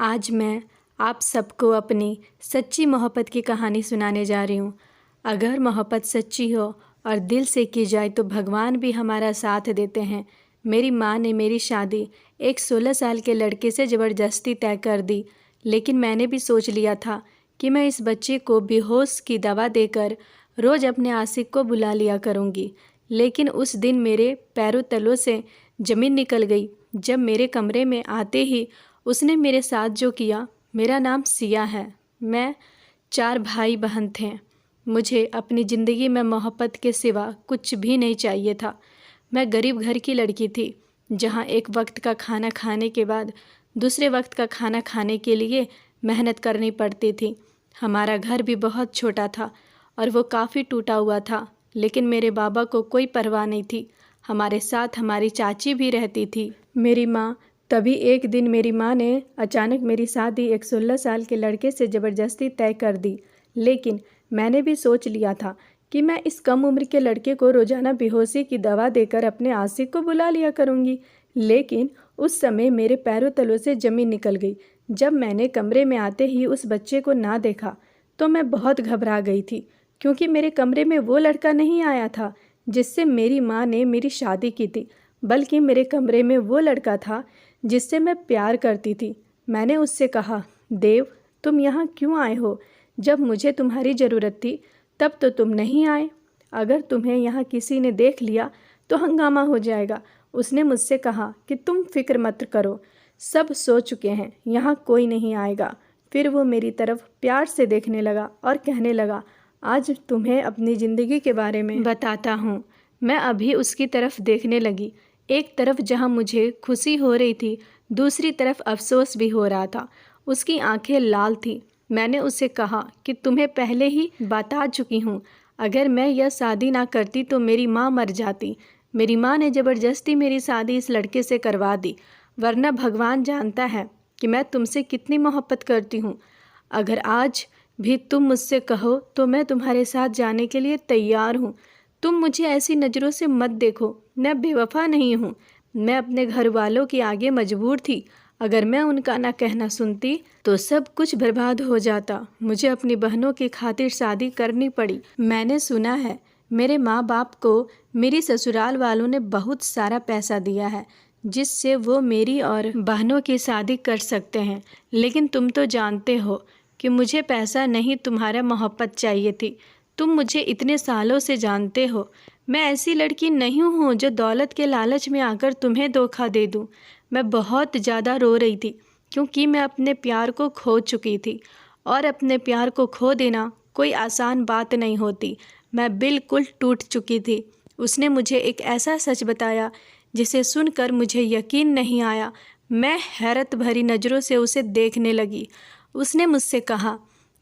आज मैं आप सबको अपनी सच्ची मोहब्बत की कहानी सुनाने जा रही हूँ। अगर मोहब्बत सच्ची हो और दिल से की जाए तो भगवान भी हमारा साथ देते हैं। मेरी माँ ने मेरी शादी एक 16 साल के लड़के से ज़बरदस्ती तय कर दी, लेकिन मैंने भी सोच लिया था कि मैं इस बच्चे को बेहोश की दवा देकर रोज़ अपने आशिक को बुला लिया करूँगी। लेकिन उस दिन मेरे पैरों तलों से ज़मीन निकल गई जब मेरे कमरे में आते ही उसने मेरे साथ जो किया। मेरा नाम सिया है। मैं 4 भाई बहन थे। मुझे अपनी ज़िंदगी में मोहब्बत के सिवा कुछ भी नहीं चाहिए था। मैं गरीब घर की लड़की थी, जहाँ एक वक्त का खाना खाने के बाद दूसरे वक्त का खाना खाने के लिए मेहनत करनी पड़ती थी। हमारा घर भी बहुत छोटा था और वो काफ़ी टूटा हुआ था, लेकिन मेरे बाबा को कोई परवाह नहीं थी। हमारे साथ हमारी चाची भी रहती थी, मेरी माँ। तभी एक दिन मेरी माँ ने अचानक मेरी शादी एक 16 साल के लड़के से ज़बरदस्ती तय कर दी। लेकिन मैंने भी सोच लिया था कि मैं इस कम उम्र के लड़के को रोज़ाना बेहोशी की दवा देकर अपने आशिक को बुला लिया करूँगी। लेकिन उस समय मेरे पैरों तलों से ज़मीन निकल गई। जब मैंने कमरे में आते ही उस बच्चे को ना देखा तो मैं बहुत घबरा गई थी, क्योंकि मेरे कमरे में वो लड़का नहीं आया था जिससे मेरी माँ ने मेरी शादी की थी, बल्कि मेरे कमरे में वो लड़का था जिससे मैं प्यार करती थी। मैंने उससे कहा, देव, तुम यहाँ क्यों आए हो? जब मुझे तुम्हारी ज़रूरत थी तब तो तुम नहीं आए। अगर तुम्हें यहाँ किसी ने देख लिया तो हंगामा हो जाएगा। उसने मुझसे कहा कि तुम फिक्र मत करो, सब सो चुके हैं, यहाँ कोई नहीं आएगा। फिर वो मेरी तरफ प्यार से देखने लगा और कहने लगा, आज तुम्हें अपनी ज़िंदगी के बारे में बताता हूँ। मैं अभी उसकी तरफ देखने लगी। एक तरफ जहाँ मुझे खुशी हो रही थी, दूसरी तरफ अफसोस भी हो रहा था। उसकी आंखें लाल थी। मैंने उससे कहा कि तुम्हें पहले ही बता चुकी हूँ, अगर मैं यह शादी ना करती तो मेरी माँ मर जाती। मेरी माँ ने ज़बरदस्ती मेरी शादी इस लड़के से करवा दी, वरना भगवान जानता है कि मैं तुमसे कितनी मोहब्बत करती हूँ। अगर आज भी तुम मुझसे कहो तो मैं तुम्हारे साथ जाने के लिए तैयार हूँ। तुम मुझे ऐसी नज़रों से मत देखो, मैं बेवफा नहीं हूँ। मैं अपने घर वालों के आगे मजबूर थी। अगर मैं उनका ना कहना सुनती तो सब कुछ बर्बाद हो जाता। मुझे अपनी बहनों की खातिर शादी करनी पड़ी। मैंने सुना है मेरे माँ बाप को मेरी ससुराल वालों ने बहुत सारा पैसा दिया है, जिससे वो मेरी और बहनों की शादी कर सकते हैं। लेकिन तुम तो जानते हो कि मुझे पैसा नहीं, तुम्हारा मोहब्बत चाहिए थी। तुम मुझे इतने सालों से जानते हो। मैं ऐसी लड़की नहीं हूँ जो दौलत के लालच में आकर तुम्हें धोखा दे दूँ। मैं बहुत ज़्यादा रो रही थी, क्योंकि मैं अपने प्यार को खो चुकी थी, और अपने प्यार को खो देना कोई आसान बात नहीं होती। मैं बिल्कुल टूट चुकी थी। उसने मुझे एक ऐसा सच बताया जिसे सुनकर मुझे यकीन नहीं आया। मैं हैरत भरी नज़रों से उसे देखने लगी। उसने मुझसे कहा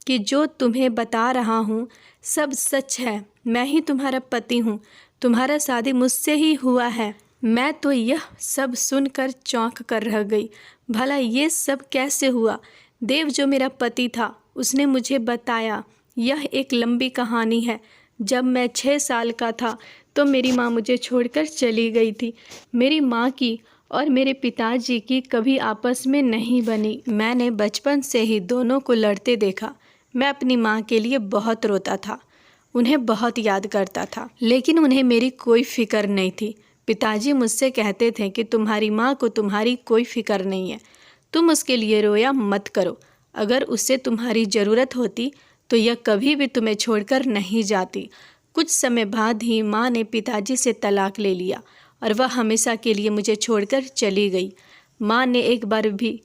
कि जो तुम्हें बता रहा हूँ सब सच है। मैं ही तुम्हारा पति हूँ। तुम्हारा शादी मुझसे ही हुआ है। मैं तो यह सब सुनकर चौंक कर रह गई। भला ये सब कैसे हुआ? देव जो मेरा पति था उसने मुझे बताया। यह एक लंबी कहानी है। जब मैं 6 साल का था तो मेरी माँ मुझे छोड़कर चली गई थी। मेरी माँ की और मेरे पिताजी की कभी आपस में नहीं बनी। मैंने बचपन से ही दोनों को लड़ते देखा। मैं अपनी माँ के लिए बहुत रोता था, उन्हें बहुत याद करता था, लेकिन उन्हें मेरी कोई फिक्र नहीं थी। पिताजी मुझसे कहते थे कि तुम्हारी माँ को तुम्हारी कोई फिक्र नहीं है, तुम उसके लिए रोया मत करो। अगर उससे तुम्हारी ज़रूरत होती तो यह कभी भी तुम्हें छोड़कर नहीं जाती। कुछ समय बाद ही माँ ने पिताजी से तलाक ले लिया और वह हमेशा के लिए मुझे छोड़कर चली गई। माँ ने एक बार भी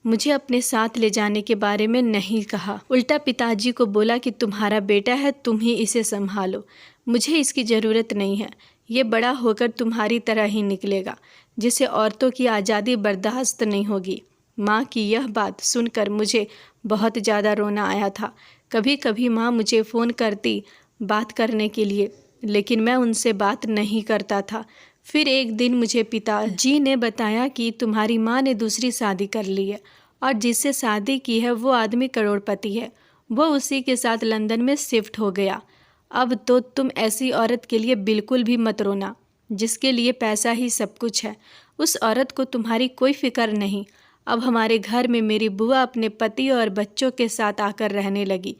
मुझे अपने साथ ले जाने के बारे में नहीं कहा। उल्टा पिताजी को बोला कि तुम्हारा बेटा है, तुम ही इसे संभालो, मुझे इसकी ज़रूरत नहीं है। ये बड़ा होकर तुम्हारी तरह ही निकलेगा, जिसे औरतों की आज़ादी बर्दाश्त नहीं होगी। माँ की यह बात सुनकर मुझे बहुत ज़्यादा रोना आया था। कभी कभी माँ मुझे फ़ोन करती बात करने के लिए, लेकिन मैं उनसे बात नहीं करता था। फिर एक दिन मुझे पिताजी ने बताया कि तुम्हारी माँ ने दूसरी शादी कर ली है, और जिससे शादी की है वो आदमी करोड़पति है। वो उसी के साथ लंदन में शिफ्ट हो गया। अब तो तुम ऐसी औरत के लिए बिल्कुल भी मत रोना, जिसके लिए पैसा ही सब कुछ है। उस औरत को तुम्हारी कोई फिक्र नहीं। अब हमारे घर में मेरी बुआ अपने पति और बच्चों के साथ आकर रहने लगी।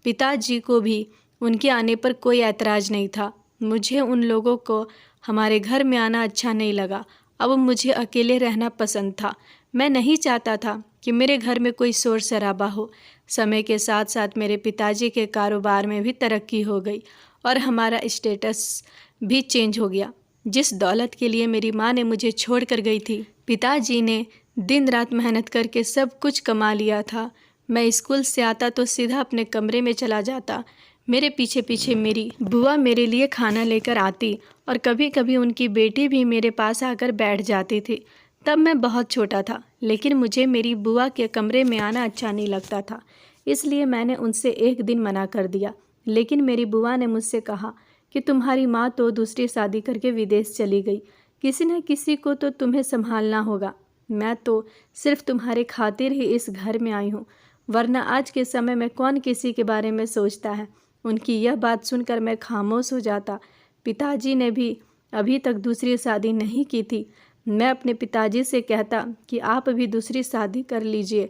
पिताजी को भी उनके आने पर कोई ऐतराज़ नहीं था। मुझे उन लोगों को हमारे घर में आना अच्छा नहीं लगा। अब मुझे अकेले रहना पसंद था। मैं नहीं चाहता था कि मेरे घर में कोई शोर शराबा हो। समय के साथ साथ मेरे पिताजी के कारोबार में भी तरक्की हो गई और हमारा स्टेटस भी चेंज हो गया। जिस दौलत के लिए मेरी माँ ने मुझे छोड़ कर गई थी, पिताजी ने दिन रात मेहनत करके सब कुछ कमा लिया था। मैं स्कूल से आता तो सीधा अपने कमरे में चला जाता। मेरे पीछे पीछे मेरी बुआ मेरे लिए खाना लेकर आती और कभी कभी उनकी बेटी भी मेरे पास आकर बैठ जाती थी। तब मैं बहुत छोटा था, लेकिन मुझे मेरी बुआ के कमरे में आना अच्छा नहीं लगता था, इसलिए मैंने उनसे एक दिन मना कर दिया। लेकिन मेरी बुआ ने मुझसे कहा कि तुम्हारी माँ तो दूसरी शादी करके विदेश चली गई, किसी न किसी को तो तुम्हें संभालना होगा। मैं तो सिर्फ तुम्हारे खातिर ही इस घर में आई हूँ, वरना आज के समय में कौन किसी के बारे में सोचता है। उनकी यह बात सुनकर मैं खामोश हो जाता। पिताजी ने भी अभी तक दूसरी शादी नहीं की थी। मैं अपने पिताजी से कहता कि आप भी दूसरी शादी कर लीजिए,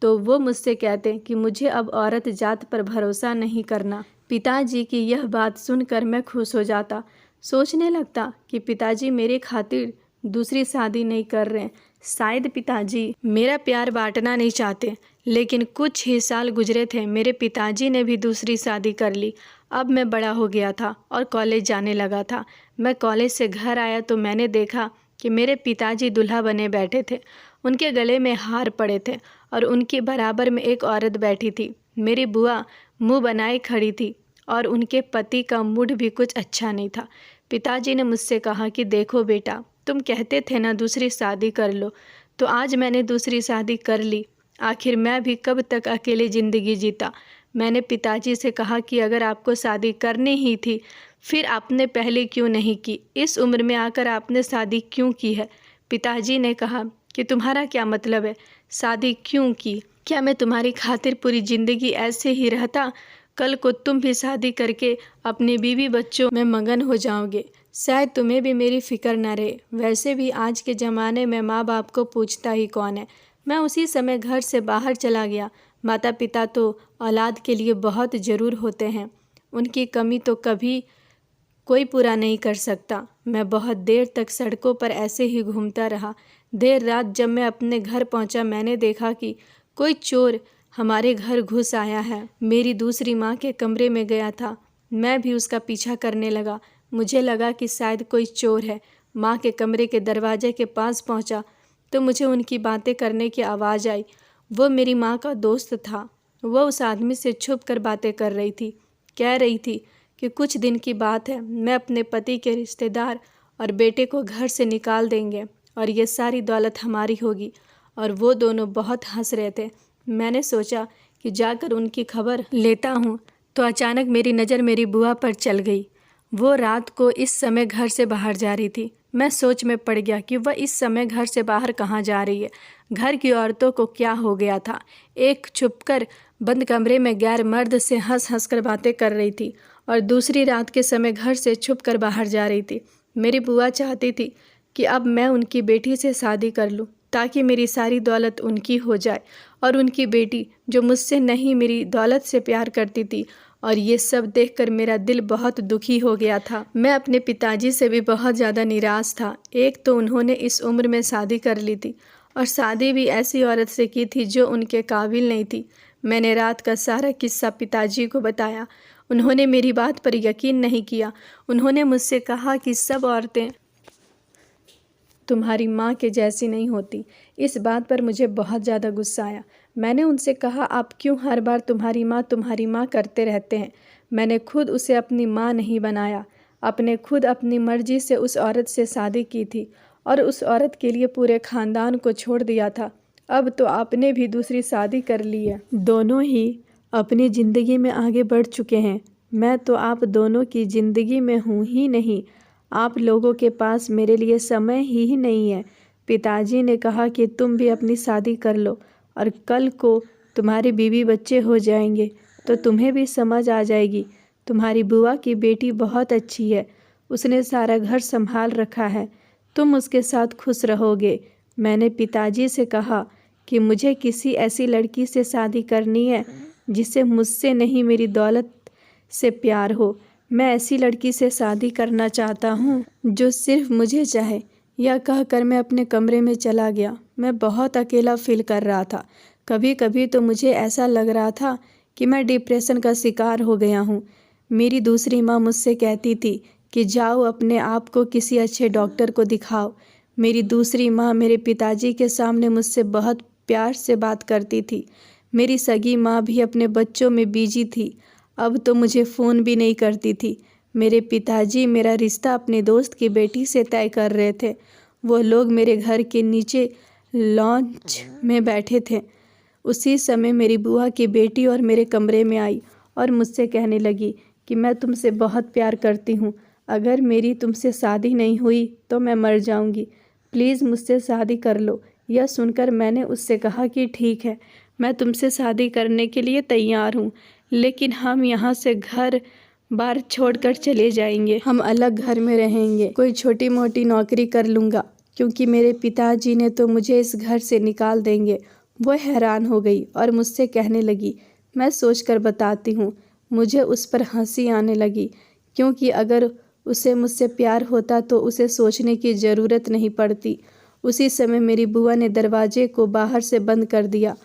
तो वो मुझसे कहते कि मुझे अब औरत जात पर भरोसा नहीं करना। पिताजी की यह बात सुनकर मैं खुश हो जाता। सोचने लगता कि पिताजी मेरे खातिर दूसरी शादी नहीं कर रहे हैं। शायद पिताजी मेरा प्यार बांटना नहीं चाहते। लेकिन कुछ ही साल गुजरे थे, मेरे पिताजी ने भी दूसरी शादी कर ली। अब मैं बड़ा हो गया था और कॉलेज जाने लगा था। मैं कॉलेज से घर आया तो मैंने देखा कि मेरे पिताजी दूल्हा बने बैठे थे। उनके गले में हार पड़े थे और उनके बराबर में एक औरत बैठी थी। मेरी बुआ मुंह बनाए खड़ी थी और उनके पति का मूड भी कुछ अच्छा नहीं था। पिताजी ने मुझसे कहा कि देखो बेटा, तुम कहते थे ना दूसरी शादी कर लो, तो आज मैंने दूसरी शादी कर ली। आखिर मैं भी कब तक अकेली ज़िंदगी जीता। मैंने पिताजी से कहा कि अगर आपको शादी करनी ही थी, फिर आपने पहले क्यों नहीं की? इस उम्र में आकर आपने शादी क्यों की है? पिताजी ने कहा कि तुम्हारा क्या मतलब है, शादी क्यों की? क्या मैं तुम्हारी खातिर पूरी ज़िंदगी ऐसे ही रहता? कल को तुम भी शादी करके अपने बीवी बच्चों में मगन हो जाओगे। शायद तुम्हें भी मेरी फ़िक्र न रहे। वैसे भी आज के ज़माने में माँ बाप को पूछता ही कौन है। मैं उसी समय घर से बाहर चला गया। माता पिता तो औलाद के लिए बहुत ज़रूर होते हैं, उनकी कमी तो कभी कोई पूरा नहीं कर सकता। मैं बहुत देर तक सड़कों पर ऐसे ही घूमता रहा। देर रात जब मैं अपने घर पहुंचा, मैंने देखा कि कोई चोर हमारे घर घुस आया है। मेरी दूसरी माँ के कमरे में गया था। मैं भी उसका पीछा करने लगा। मुझे लगा कि शायद कोई चोर है। माँ के कमरे के दरवाजे के पास पहुँचा तो मुझे उनकी बातें करने की आवाज़ आई। वो मेरी माँ का दोस्त था। वह उस आदमी से छुप कर बातें कर रही थी। कह रही थी कि कुछ दिन की बात है, मैं अपने पति के रिश्तेदार और बेटे को घर से निकाल देंगे और ये सारी दौलत हमारी होगी। और वो दोनों बहुत हंस रहे थे। मैंने सोचा कि जाकर उनकी खबर लेता हूँ, तो अचानक मेरी नज़र मेरी बुआ पर चल गई। वो रात को इस समय घर से बाहर जा रही थी। मैं सोच में पड़ गया कि वह इस समय घर से बाहर कहाँ जा रही है। घर की औरतों को क्या हो गया था? एक छुपकर बंद कमरे में गैर मर्द से हंस हंस कर बातें कर रही थी और दूसरी रात के समय घर से छुपकर बाहर जा रही थी। मेरी बुआ चाहती थी कि अब मैं उनकी बेटी से शादी कर लूं, ताकि मेरी सारी दौलत उनकी हो जाए और उनकी बेटी जो मुझसे नहीं मेरी दौलत से प्यार करती थी। और ये सब देखकर मेरा दिल बहुत दुखी हो गया था। मैं अपने पिताजी से भी बहुत ज़्यादा निराश था। एक तो उन्होंने इस उम्र में शादी कर ली थी और शादी भी ऐसी औरत से की थी जो उनके काबिल नहीं थी। मैंने रात का सारा किस्सा पिताजी को बताया। उन्होंने मेरी बात पर यकीन नहीं किया। उन्होंने मुझसे कहा कि सब औरतें तुम्हारी माँ के जैसी नहीं होती। इस बात पर मुझे बहुत ज़्यादा गुस्सा आया। मैंने उनसे कहा, आप क्यों हर बार तुम्हारी माँ करते रहते हैं? मैंने खुद उसे अपनी माँ नहीं बनाया। आपने खुद अपनी मर्जी से उस औरत से शादी की थी और उस औरत के लिए पूरे ख़ानदान को छोड़ दिया था। अब तो आपने भी दूसरी शादी कर ली है। दोनों ही अपनी ज़िंदगी में आगे बढ़ चुके हैं। मैं तो आप दोनों की ज़िंदगी में हूँ ही नहीं। आप लोगों के पास मेरे लिए समय ही नहीं है। पिताजी ने कहा कि तुम भी अपनी शादी कर लो और कल को तुम्हारे बीवी बच्चे हो जाएंगे तो तुम्हें भी समझ आ जाएगी। तुम्हारी बुआ की बेटी बहुत अच्छी है, उसने सारा घर संभाल रखा है, तुम उसके साथ खुश रहोगे। मैंने पिताजी से कहा कि मुझे किसी ऐसी लड़की से शादी करनी है जिसे मुझसे नहीं मेरी दौलत से प्यार हो। मैं ऐसी लड़की से शादी करना चाहता हूँ जो सिर्फ मुझे चाहे। यह कहकर मैं अपने कमरे में चला गया। मैं बहुत अकेला फील कर रहा था। कभी कभी तो मुझे ऐसा लग रहा था कि मैं डिप्रेशन का शिकार हो गया हूँ। मेरी दूसरी माँ मुझसे कहती थी कि जाओ अपने आप को किसी अच्छे डॉक्टर को दिखाओ। मेरी दूसरी माँ मेरे पिताजी के सामने मुझसे बहुत प्यार से बात करती थी। मेरी सगी माँ भी अपने बच्चों में बिजी थी। अब तो मुझे फ़ोन भी नहीं करती थी। मेरे पिताजी मेरा रिश्ता अपने दोस्त की बेटी से तय कर रहे थे। वो लोग मेरे घर के नीचे लॉन्च में बैठे थे। उसी समय मेरी बुआ की बेटी और मेरे कमरे में आई और मुझसे कहने लगी कि मैं तुमसे बहुत प्यार करती हूँ। अगर मेरी तुमसे शादी नहीं हुई तो मैं मर जाऊँगी। प्लीज़ मुझसे शादी कर लो। यह सुनकर मैंने उससे कहा कि ठीक है, मैं तुमसे शादी करने के लिए तैयार हूँ, लेकिन हम यहाँ से घर बार छोड़कर चले जाएंगे। हम अलग घर में रहेंगे। कोई छोटी मोटी नौकरी कर लूँगा, क्योंकि मेरे पिताजी ने तो मुझे इस घर से निकाल देंगे। वो हैरान हो गई और मुझसे कहने लगी, मैं सोचकर बताती हूँ। मुझे उस पर हंसी आने लगी, क्योंकि अगर उसे मुझसे प्यार होता तो उसे सोचने की ज़रूरत नहीं पड़ती। उसी समय मेरी बुआ ने दरवाजे को बाहर से बंद कर दिया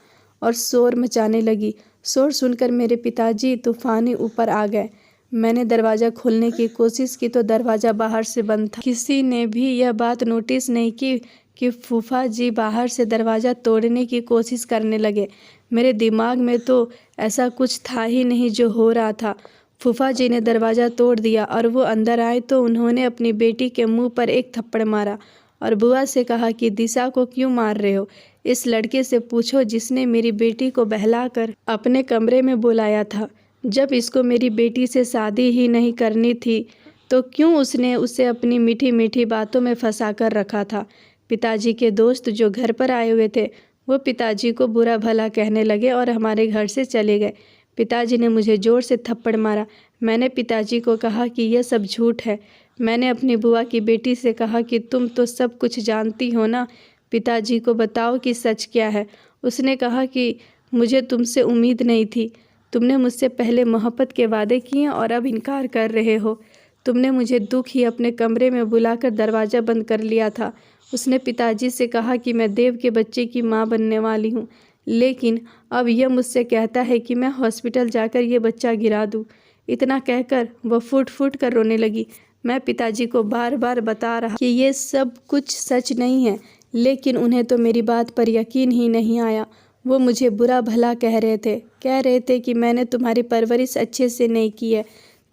और शोर मचाने लगी। शोर सुनकर मेरे पिताजी तूफानी ऊपर आ गए। मैंने दरवाज़ा खोलने की कोशिश की तो दरवाज़ा बाहर से बंद था। किसी ने भी यह बात नोटिस नहीं की कि फूफा जी बाहर से दरवाज़ा तोड़ने की कोशिश करने लगे। मेरे दिमाग में तो ऐसा कुछ था ही नहीं जो हो रहा था। फूफा जी ने दरवाज़ा तोड़ दिया और वो अंदर आए तो उन्होंने अपनी बेटी के मुंह पर एक थप्पड़ मारा और बुआ से कहा कि दिशा को क्यों मार रहे हो? इस लड़के से पूछो जिसने मेरी बेटी को बहलाकर अपने कमरे में बुलाया था। जब इसको मेरी बेटी से शादी ही नहीं करनी थी तो क्यों उसने उसे अपनी मीठी मीठी बातों में फंसा कर रखा था। पिताजी के दोस्त जो घर पर आए हुए थे वो पिताजी को बुरा भला कहने लगे और हमारे घर से चले गए। पिताजी ने मुझे ज़ोर से थप्पड़ मारा। मैंने पिताजी को कहा कि यह सब झूठ है। मैंने अपनी बुआ की बेटी से कहा कि तुम तो सब कुछ जानती हो ना, पिताजी को बताओ कि सच क्या है। उसने कहा कि मुझे तुमसे उम्मीद नहीं थी। तुमने मुझसे पहले मोहब्बत के वादे किए और अब इनकार कर रहे हो। तुमने मुझे दुख ही अपने कमरे में बुलाकर दरवाज़ा बंद कर लिया था। उसने पिताजी से कहा कि मैं देव के बच्चे की माँ बनने वाली हूँ, लेकिन अब यह मुझसे कहता है कि मैं हॉस्पिटल जाकर ये बच्चा गिरा दूँ। इतना कहकर वह फूट फूट कर रोने लगी। मैं पिताजी को बार बार बता रहा कि ये सब कुछ सच नहीं है, लेकिन उन्हें तो मेरी बात पर यकीन ही नहीं आया। वो मुझे बुरा भला कह रहे थे कि मैंने तुम्हारी परवरिश अच्छे से नहीं की है।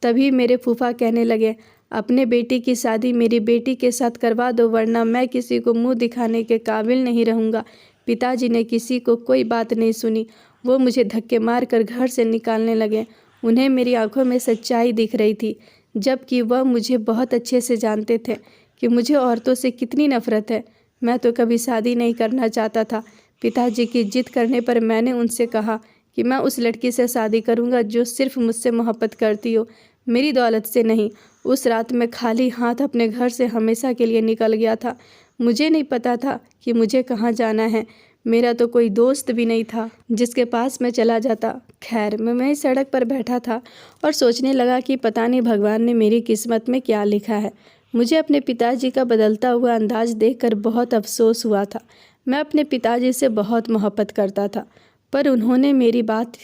तभी मेरे फूफा कहने लगे, अपने बेटी की शादी मेरी बेटी के साथ करवा दो, वरना मैं किसी को मुंह दिखाने के काबिल नहीं रहूँगा। पिताजी ने किसी को कोई बात नहीं सुनी। वो मुझे धक्के मार कर घर से निकालने लगे। उन्हें मेरी आंखों में सच्चाई दिख रही थी, जबकि वह मुझे बहुत अच्छे से जानते थे कि मुझे औरतों से कितनी नफ़रत है। मैं तो कभी शादी नहीं करना चाहता था। पिताजी की जिद करने पर मैंने उनसे कहा कि मैं उस लड़की से शादी करूंगा जो सिर्फ मुझसे मोहब्बत करती हो, मेरी दौलत से नहीं। उस रात मैं खाली हाथ अपने घर से हमेशा के लिए निकल गया था। मुझे नहीं पता था कि मुझे कहाँ जाना है। मेरा तो कोई दोस्त भी नहीं था जिसके पास मैं चला जाता। खैर, मैं सड़क पर बैठा था और सोचने लगा कि पता नहीं भगवान ने मेरी किस्मत में क्या लिखा है। मुझे अपने पिताजी का बदलता हुआ अंदाज देखकर बहुत अफसोस हुआ था। मैं अपने पिताजी से बहुत मोहब्बत करता था, पर उन्होंने मेरी बात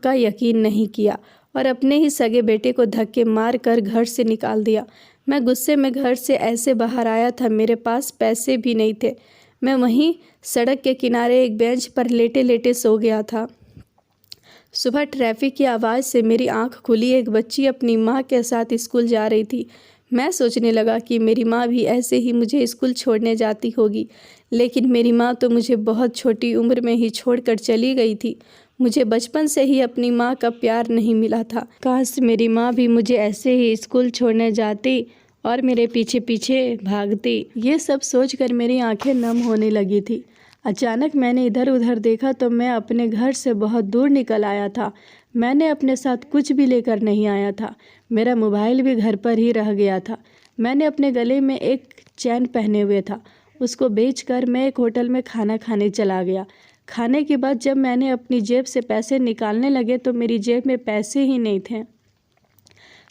का यकीन नहीं किया और अपने ही सगे बेटे को धक्के मार कर घर से निकाल दिया। मैं गुस्से में घर से ऐसे बाहर आया था, मेरे पास पैसे भी नहीं थे। मैं वहीं सड़क के किनारे एक बेंच पर लेटे लेटे सो गया था। सुबह ट्रैफिक की आवाज़ से मेरी आंख खुली। एक बच्ची अपनी माँ के साथ स्कूल जा रही थी। मैं सोचने लगा कि मेरी माँ भी ऐसे ही मुझे स्कूल छोड़ने जाती होगी, लेकिन मेरी माँ तो मुझे बहुत छोटी उम्र में ही छोड़कर चली गई थी। मुझे बचपन से ही अपनी माँ का प्यार नहीं मिला था। काश मेरी माँ भी मुझे ऐसे ही स्कूल छोड़ने जाती और मेरे पीछे पीछे भागती। ये सब सोचकर मेरी आंखें नम होने लगी थी। अचानक मैंने इधर उधर देखा तो मैं अपने घर से बहुत दूर निकल आया था। मैंने अपने साथ कुछ भी लेकर नहीं आया था। मेरा मोबाइल भी घर पर ही रह गया था। मैंने अपने गले में एक चैन पहने हुए था, उसको बेचकर मैं एक होटल में खाना खाने चला गया। खाने के बाद जब मैंने अपनी जेब से पैसे निकालने लगे तो मेरी जेब में पैसे ही नहीं थे।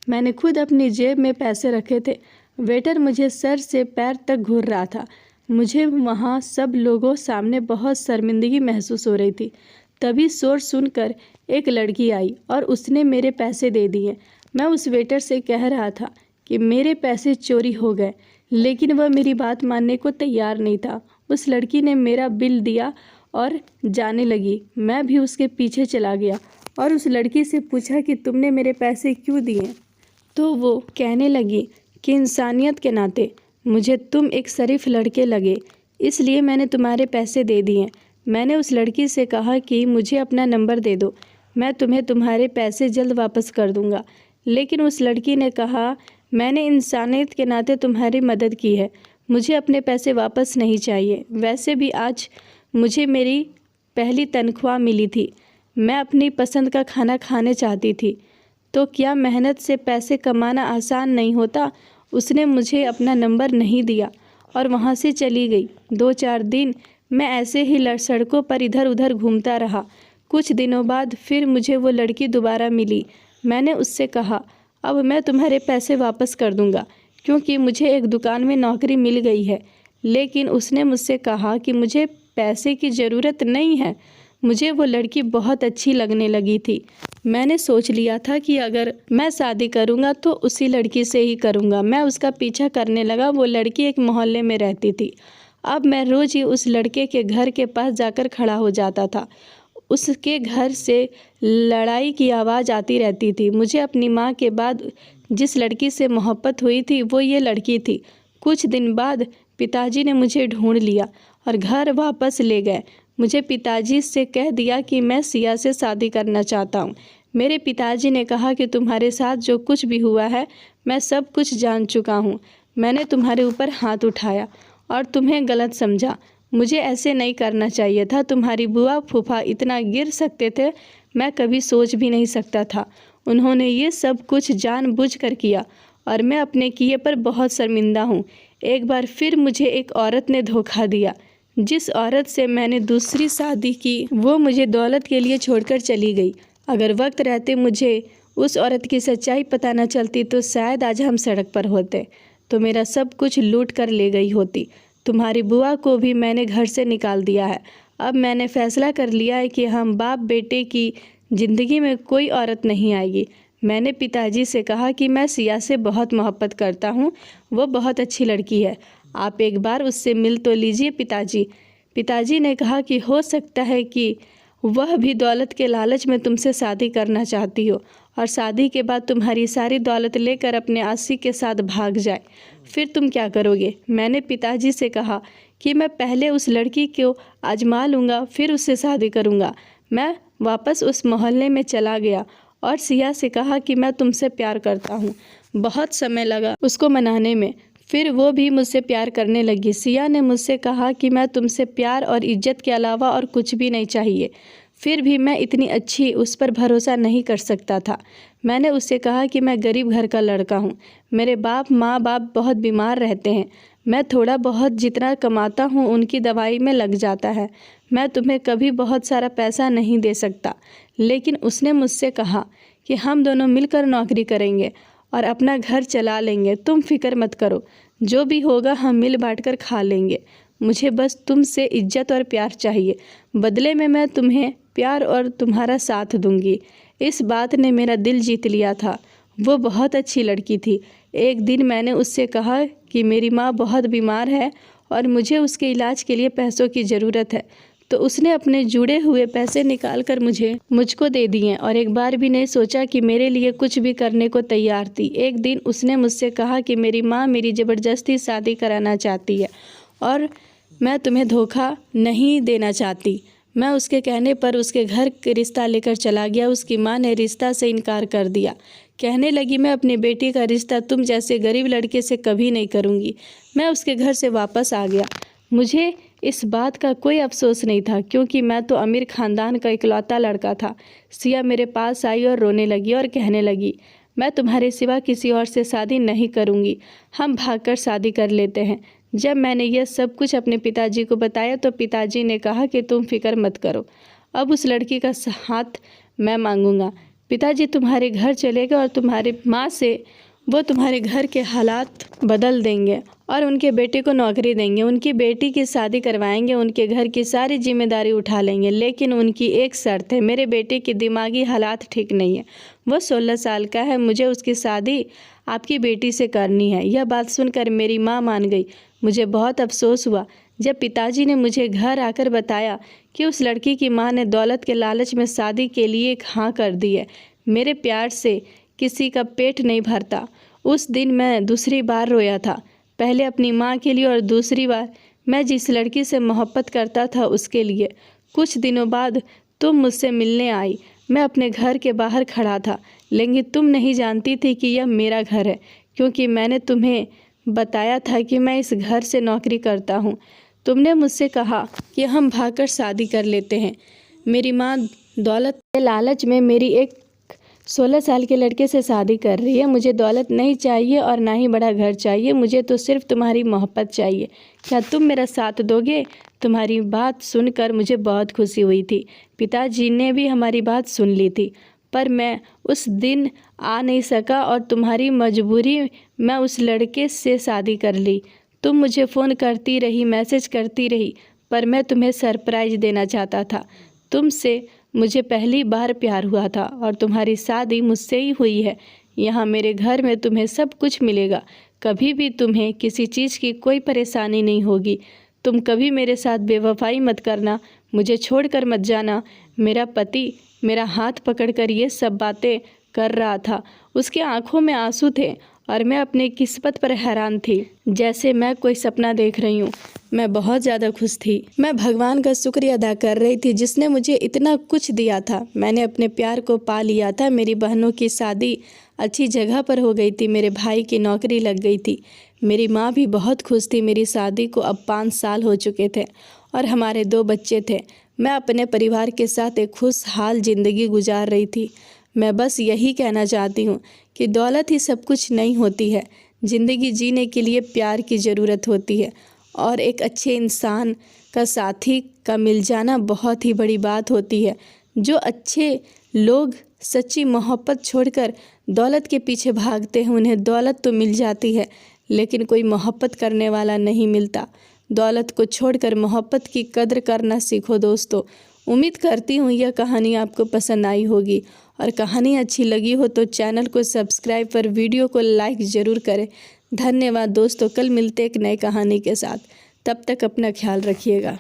मैंने खुद अपनी जेब में पैसे रखे थे। वेटर मुझे सर से पैर तक घूर रहा था। मुझे वहाँ सब लोगों सामने बहुत शर्मिंदगी महसूस हो रही थी। तभी शोर सुनकर एक लड़की आई और उसने मेरे पैसे दे दिए। मैं उस वेटर से कह रहा था कि मेरे पैसे चोरी हो गए, लेकिन वह मेरी बात मानने को तैयार नहीं था। उस लड़की ने मेरा बिल दिया और जाने लगी। मैं भी उसके पीछे चला गया और उस लड़की से पूछा कि तुमने मेरे पैसे क्यों दिए? तो वो कहने लगी कि इंसानियत के नाते मुझे तुम एक शरीफ लड़के लगे, इसलिए मैंने तुम्हारे पैसे दे दिए। मैंने उस लड़की से कहा कि मुझे अपना नंबर दे दो, मैं तुम्हें तुम्हारे पैसे जल्द वापस कर दूंगा। लेकिन उस लड़की ने कहा, मैंने इंसानियत के नाते तुम्हारी मदद की है, मुझे अपने पैसे वापस नहीं चाहिए। वैसे भी आज मुझे मेरी पहली तनख्वाह मिली थी, मैं अपनी पसंद का खाना खाने चाहती थी, तो क्या मेहनत से पैसे कमाना आसान नहीं होता? उसने मुझे अपना नंबर नहीं दिया और वहाँ से चली गई। 2-4 दिन मैं ऐसे ही सड़कों पर इधर उधर घूमता रहा। कुछ दिनों बाद फिर मुझे वो लड़की दोबारा मिली। मैंने उससे कहा, अब मैं तुम्हारे पैसे वापस कर दूंगा क्योंकि मुझे एक दुकान में नौकरी मिल गई है। लेकिन उसने मुझसे कहा कि मुझे पैसे की ज़रूरत नहीं है। मुझे वो लड़की बहुत अच्छी लगने लगी थी। मैंने सोच लिया था कि अगर मैं शादी करूंगा तो उसी लड़की से ही करूंगा। मैं उसका पीछा करने लगा। वो लड़की एक मोहल्ले में रहती थी। अब मैं रोज़ ही उस लड़के के घर के पास जाकर खड़ा हो जाता था। उसके घर से लड़ाई की आवाज़ आती रहती थी। मुझे अपनी माँ के बाद जिस लड़की से मोहब्बत हुई थी वो ये लड़की थी। कुछ दिन बाद पिताजी ने मुझे ढूंढ लिया और घर वापस ले गए। मुझे पिताजी से कह दिया कि मैं सिया से शादी करना चाहता हूँ। मेरे पिताजी ने कहा कि तुम्हारे साथ जो कुछ भी हुआ है मैं सब कुछ जान चुका हूँ। मैंने तुम्हारे ऊपर हाथ उठाया और तुम्हें गलत समझा। मुझे ऐसे नहीं करना चाहिए था। तुम्हारी बुआ फूफा इतना गिर सकते थे, मैं कभी सोच भी नहीं सकता था। उन्होंने ये सब कुछ जानबूझकर किया और मैं अपने किए पर बहुत शर्मिंदा हूँ। एक बार फिर मुझे एक औरत ने धोखा दिया। जिस औरत से मैंने दूसरी शादी की वो मुझे दौलत के लिए छोड़कर चली गई। अगर वक्त रहते मुझे उस औरत की सच्चाई पता न चलती तो शायद आज हम सड़क पर होते, तो मेरा सब कुछ लूट कर ले गई होती। तुम्हारी बुआ को भी मैंने घर से निकाल दिया है। अब मैंने फैसला कर लिया है कि हम बाप बेटे की ज़िंदगी में कोई औरत नहीं आएगी। मैंने पिताजी से कहा कि मैं सिया से बहुत मोहब्बत करता हूँ, वो बहुत अच्छी लड़की है, आप एक बार उससे मिल तो लीजिए पिताजी। पिताजी ने कहा कि हो सकता है कि वह भी दौलत के लालच में तुमसे शादी करना चाहती हो और शादी के बाद तुम्हारी सारी दौलत लेकर अपने आशिक के साथ भाग जाए, फिर तुम क्या करोगे? मैंने पिताजी से कहा कि मैं पहले उस लड़की को आजमा लूँगा, फिर उससे शादी करूँगा। मैं वापस उस मोहल्ले में चला गया और सिया से कहा कि मैं तुमसे प्यार करता हूँ। बहुत समय लगा उसको मनाने में, फिर वो भी मुझसे प्यार करने लगी। सिया ने मुझसे कहा कि मैं तुमसे प्यार और इज्जत के अलावा और कुछ भी नहीं चाहिए। फिर भी मैं इतनी अच्छी उस पर भरोसा नहीं कर सकता था। मैंने उससे कहा कि मैं गरीब घर का लड़का हूँ, मेरे माँ बाप बहुत बीमार रहते हैं, मैं थोड़ा बहुत जितना कमाता हूँ उनकी दवाई में लग जाता है, मैं तुम्हें कभी बहुत सारा पैसा नहीं दे सकता। लेकिन उसने मुझसे कहा कि हम दोनों मिलकर नौकरी करेंगे और अपना घर चला लेंगे, तुम फिक्र मत करो, जो भी होगा हम मिल बांट कर खा लेंगे। मुझे बस तुमसे इज्जत और प्यार चाहिए, बदले में मैं तुम्हें प्यार और तुम्हारा साथ दूंगी। इस बात ने मेरा दिल जीत लिया था। वो बहुत अच्छी लड़की थी। एक दिन मैंने उससे कहा कि मेरी माँ बहुत बीमार है और मुझे उसके इलाज के लिए पैसों की ज़रूरत है, तो उसने अपने जुड़े हुए पैसे निकाल कर मुझको दे दिए और एक बार भी नहीं सोचा कि मेरे लिए कुछ भी करने को तैयार थी। एक दिन उसने मुझसे कहा कि मेरी माँ मेरी ज़बरदस्ती शादी कराना चाहती है और मैं तुम्हें धोखा नहीं देना चाहती। मैं उसके कहने पर उसके घर के रिश्ता लेकर चला गया। उसकी माँ ने रिश्ता से इनकार कर दिया, कहने लगी मैं अपनी बेटी का रिश्ता तुम जैसे गरीब लड़के से कभी नहीं करूँगी। मैं उसके घर से वापस आ गया। मुझे इस बात का कोई अफसोस नहीं था क्योंकि मैं तो अमीर ख़ानदान का इकलौता लड़का था। सिया मेरे पास आई और रोने लगी और कहने लगी, मैं तुम्हारे सिवा किसी और से शादी नहीं करूँगी, हम भागकर शादी कर लेते हैं। जब मैंने यह सब कुछ अपने पिताजी को बताया तो पिताजी ने कहा कि तुम फिक्र मत करो, अब उस लड़की का हाथ मैं मांगूंगा। पिताजी तुम्हारे घर चले गए और तुम्हारी माँ से वो तुम्हारे घर के हालात बदल देंगे और उनके बेटे को नौकरी देंगे, उनकी बेटी की शादी करवाएंगे, उनके घर की सारी जिम्मेदारी उठा लेंगे। लेकिन उनकी एक शर्त है, मेरे बेटे की दिमागी हालात ठीक नहीं है, वो 16 साल का है, मुझे उसकी शादी आपकी बेटी से करनी है। यह बात सुनकर मेरी माँ मान गई। मुझे बहुत अफसोस हुआ जब पिताजी ने मुझे घर आकर बताया कि उस लड़की की माँ ने दौलत के लालच में शादी के लिए एक हाँ कर दी है। मेरे प्यार से किसी का पेट नहीं भरता। उस दिन मैं दूसरी बार रोया था, पहले अपनी माँ के लिए और दूसरी बार मैं जिस लड़की से मोहब्बत करता था उसके लिए। कुछ दिनों बाद तुम मुझसे मिलने आई। मैं अपने घर के बाहर खड़ा था, लेकिन तुम नहीं जानती थी कि यह मेरा घर है, क्योंकि मैंने तुम्हें बताया था कि मैं इस घर से नौकरी करता हूँ। तुमने मुझसे कहा कि हम भागकर शादी कर लेते हैं। मेरी माँ दौलत के लालच में मेरी एक 16 साल के लड़के से शादी कर रही है। मुझे दौलत नहीं चाहिए और ना ही बड़ा घर चाहिए, मुझे तो सिर्फ तुम्हारी मोहब्बत चाहिए। क्या तुम मेरा साथ दोगे? तुम्हारी बात सुनकर मुझे बहुत खुशी हुई थी। पिताजी ने भी हमारी बात सुन ली थी, पर मैं उस दिन आ नहीं सका और तुम्हारी मजबूरी मैं उस लड़के से शादी कर ली। तुम मुझे फ़ोन करती रही, मैसेज करती रही, पर मैं तुम्हें सरप्राइज़ देना चाहता था। तुमसे मुझे पहली बार प्यार हुआ था और तुम्हारी शादी मुझसे ही हुई है। यहाँ मेरे घर में तुम्हें सब कुछ मिलेगा, कभी भी तुम्हें किसी चीज़ की कोई परेशानी नहीं होगी। तुम कभी मेरे साथ बेवफाई मत करना, मुझे छोड़कर मत जाना। मेरा पति मेरा हाथ पकड़कर ये सब बातें कर रहा था, उसके आंखों में आंसू थे और मैं अपनी किस्मत पर हैरान थी, जैसे मैं कोई सपना देख रही हूँ। मैं बहुत ज़्यादा खुश थी। मैं भगवान का शुक्रिया अदा कर रही थी जिसने मुझे इतना कुछ दिया था। मैंने अपने प्यार को पा लिया था। मेरी बहनों की शादी अच्छी जगह पर हो गई थी, मेरे भाई की नौकरी लग गई थी। मेरी माँ भी बहुत खुश थी। मेरी शादी को अब 5 साल हो चुके थे और हमारे 2 बच्चे थे। मैं अपने परिवार के साथ एक खुशहाल ज़िंदगी गुजार रही थी। मैं बस यही कहना चाहती हूँ कि दौलत ही सब कुछ नहीं होती है। ज़िंदगी जीने के लिए प्यार की ज़रूरत होती है और एक अच्छे इंसान का साथी का मिल जाना बहुत ही बड़ी बात होती है। जो अच्छे लोग सच्ची मोहब्बत छोड़कर दौलत के पीछे भागते हैं, उन्हें दौलत तो मिल जाती है, लेकिन कोई मोहब्बत करने वाला नहीं मिलता। दौलत को छोड़कर मोहब्बत की कदर करना सीखो दोस्तों। उम्मीद करती हूँ यह कहानी आपको पसंद आई होगी और कहानी अच्छी लगी हो तो चैनल को सब्सक्राइब और वीडियो को लाइक ज़रूर करें। धन्यवाद दोस्तों, कल मिलते एक नई कहानी के साथ। तब तक अपना ख्याल रखिएगा।